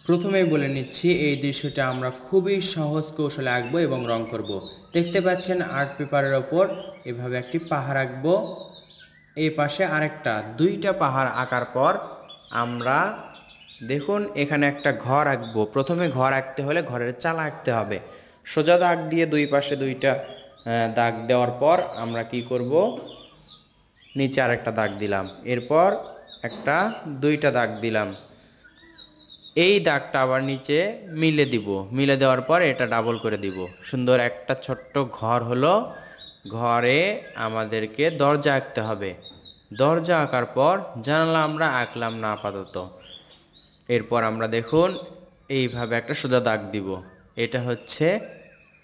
প্রথমেই বলে নিচ্ছি এই দৃশ্যটা আমরা খুবই সহজ কৌশলে আঁকবো এবং রং করব। দেখতে পাচ্ছেন আর্ট পেপারের ওপর এভাবে একটি পাহাড় আঁকবো, এই পাশে আরেকটা, দুইটা পাহাড় আঁকার পর আমরা দেখুন এখানে একটা ঘর আঁকবো। প্রথমে ঘর আঁকতে হলে ঘরের চালা আঁকতে হবে। সোজা দাগ দিয়ে দুই পাশে দুইটা দাগ দেওয়ার পর আমরা কি করব, নিচে আরেকটা দাগ দিলাম, এরপর দুইটা দাগ দিলাম, এই দাগটা আবার নিচে মিলে দিব, মিলে দেওয়ার পর এটা ডাবল করে দিব। সুন্দর একটা ছোট্ট ঘর হলো। ঘরে আমাদেরকে দরজা আঁকতে হবে। দরজা আঁকার পর জানালা আমরা আঁকলাম না আপাতত। এরপর আমরা দেখুন এইভাবে একটা সোজা দাগ দিব। এটা হচ্ছে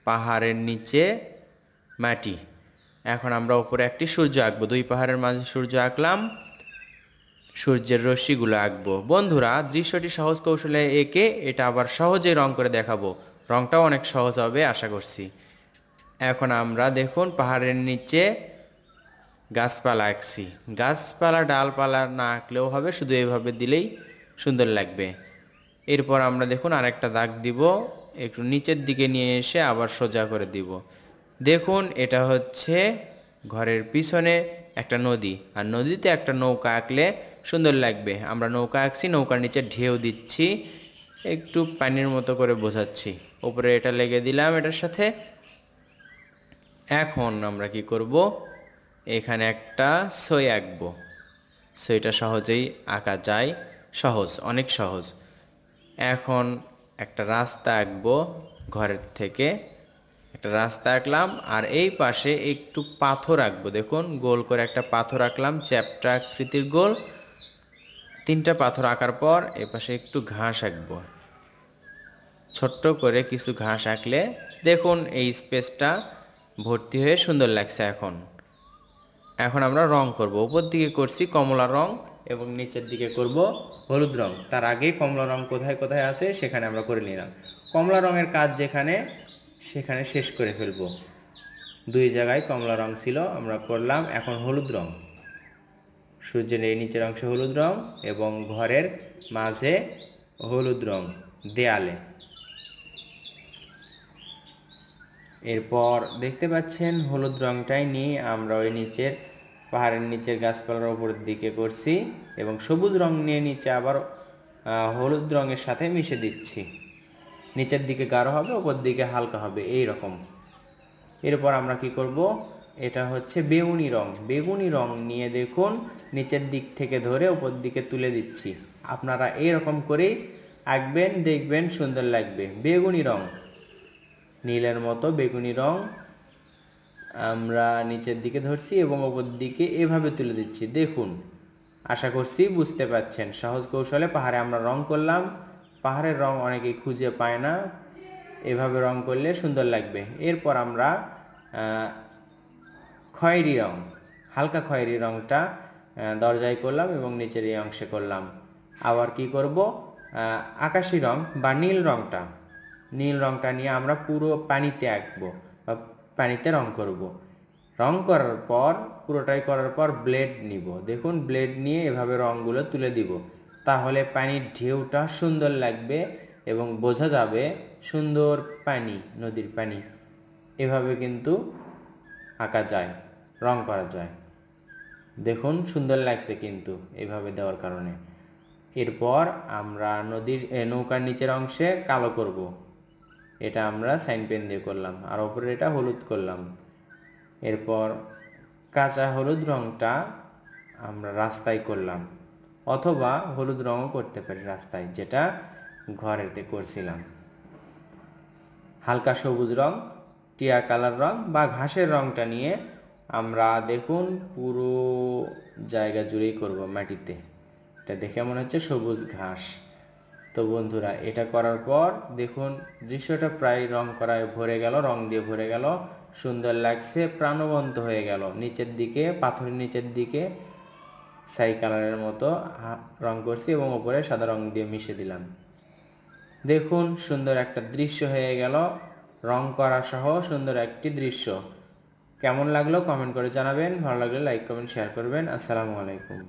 পাহাড়ের নিচে মাটি। এখন আমরা উপরে একটি সূর্য আঁকবো। দুই পাহাড়ের মাঝে সূর্য আঁকলাম, সূর্যের রশ্মিগুলো আঁকবো। বন্ধুরা, দৃশ্যটি সহজ কৌশলে এঁকে এটা আবার সহজেই রং করে দেখাবো। রংটাও অনেক সহজ হবে আশা করছি। এখন আমরা দেখুন পাহাড়ের নিচে গাছপালা আঁকছি। গাছপালা ডালপালা না আঁকলেও হবে, শুধু এভাবে দিলেই সুন্দর লাগবে। এরপর আমরা দেখুন আরেকটা দাগ দিব, একটু নিচের দিকে নিয়ে এসে আবার সোজা করে দিব। দেখুন এটা হচ্ছে ঘরের পিছনে একটা নদী, আর নদীতে একটা নৌকা আঁকলে সুন্দর লাগবে। আমরা নৌকা আঁকছি, নৌকার নিচে ঢেউ দিচ্ছি, একটু পানির মতো করে বোঝাচ্ছি। উপরে এটা লেগে দিলাম এটার সাথে। এখন আমরা কি করব, এখানে একটা ছই আঁকবো। ছইটা সহজেই আঁকা যায়, সহজ, অনেক সহজ। এখন একটা রাস্তা আঁকবো। ঘরের থেকে একটা রাস্তা আঁকলাম, আর এই পাশে একটু পাথর আঁকবো। দেখুন গোল করে একটা পাথর আঁকলাম, চ্যাপ্টা আকৃতির গোল। তিনটা পাথর আঁকার পর এই পাশে একটু ঘাস আঁকবো। ছোট্ট করে কিছু ঘাস আঁকলে দেখুন এই স্পেসটা ভর্তি হয়ে সুন্দর লাগছে। এখন আমরা রং করব। উপর দিকে করছি কমলা রং এবং নিচের দিকে করব হলুদ রং। তার আগে কমলা রং কোথায় কোথায় আছে সেখানে আমরা করে নিলাম। কমলা রঙের কাজ যেখানে সেখানে শেষ করে ফেলবো। দুই জায়গায় কমলা রং ছিল, আমরা করলাম। এখন হলুদ রং, সূর্যের এই নিচের অংশে হলুদ রং এবং ঘরের মাঝে হলুদ রং দেয়ালে। এরপর দেখতে পাচ্ছেন হলুদ রংটাই নিয়ে আমরা ওই নিচের পাহাড়ের নিচের গাছপালার উপরের দিকে করছি এবং সবুজ রং নিয়ে নিচে আবার হলুদ রঙের সাথে মিশে দিচ্ছি। নিচের দিকে গাঢ় হবে, উপর দিকে হালকা হবে, এই রকম। এরপর আমরা কি করব, এটা হচ্ছে বেগুনি রং। বেগুনি রং নিয়ে দেখুন নিচের দিক থেকে ধরে উপর দিকে তুলে দিচ্ছি। আপনারা এইরকম করেই আঁকবেন, দেখবেন সুন্দর লাগবে। বেগুনি রং, নীলের মতো বেগুনি রং আমরা নিচের দিকে ধরছি এবং উপর দিকে এভাবে তুলে দিচ্ছি। দেখুন, আশা করছি বুঝতে পারছেন। সহজ কৌশলে পাহাড়ে আমরা রং করলাম। পাহাড়ের রং অনেকেই খুঁজে পায় না, এভাবে রং করলে সুন্দর লাগবে। এরপর আমরা খয়েরি রং, হালকা খয়েরি রংটা দরজায় করলাম এবং নিচের এই অংশে করলাম। আবার কি করব, আকাশি রং বা নীল রংটা, নীল রংটা নিয়ে আমরা পুরো পানিতে আঁকবো বা পানিতে রং করব। রং করার পর, পুরোটাই করার পর ব্লেড নিব। দেখুন ব্লেড নিয়ে এভাবে রঙগুলো তুলে দিব, তাহলে পানির ঢেউটা সুন্দর লাগবে এবং বোঝা যাবে সুন্দর পানি, নদীর পানি। এভাবে কিন্তু আঁকা যায়, রং করা যায়। দেখুন সুন্দর লাগছে কিন্তু এভাবে দেওয়ার কারণে। এরপর আমরা নৌকার নিচের অংশে কালো করব। এটা আমরা সাইন পেন দিয়ে করলাম, আর উপরে এটা হলুদ করলাম। এরপর কাঁচা হলুদ রংটা আমরা রাস্তায় করলাম, অথবা হলুদ রঙও করতে পারি রাস্তায়, যেটা ঘরেতে করছিলাম। হালকা সবুজ রং, টিয়া কালার রং বা ঘাসের রংটা নিয়ে আমরা দেখুন পুরো জায়গা জুড়েই করব মাটিতে। এটা দেখে মনে হচ্ছে সবুজ ঘাস। তো বন্ধুরা, এটা করার পর দেখুন দৃশ্যটা প্রায় রং করায় ভরে গেল, রং দিয়ে ভরে গেল, সুন্দর লাগছে, প্রাণবন্ত হয়ে গেল। নিচের দিকে পাথরের নিচের দিকে ছাই কালারের মতো রং করছি এবং উপরে সাদা রং দিয়ে মিশিয়ে দিলাম। দেখুন সুন্দর একটা দৃশ্য হয়ে গেল, রং করা সহ সুন্দর একটি দৃশ্য। কেমন লাগলো কমেন্ট করে জানাবেন, ভালো লাগলে লাইক কমেন্ট শেয়ার করবেন। আসসালামু আলাইকুম।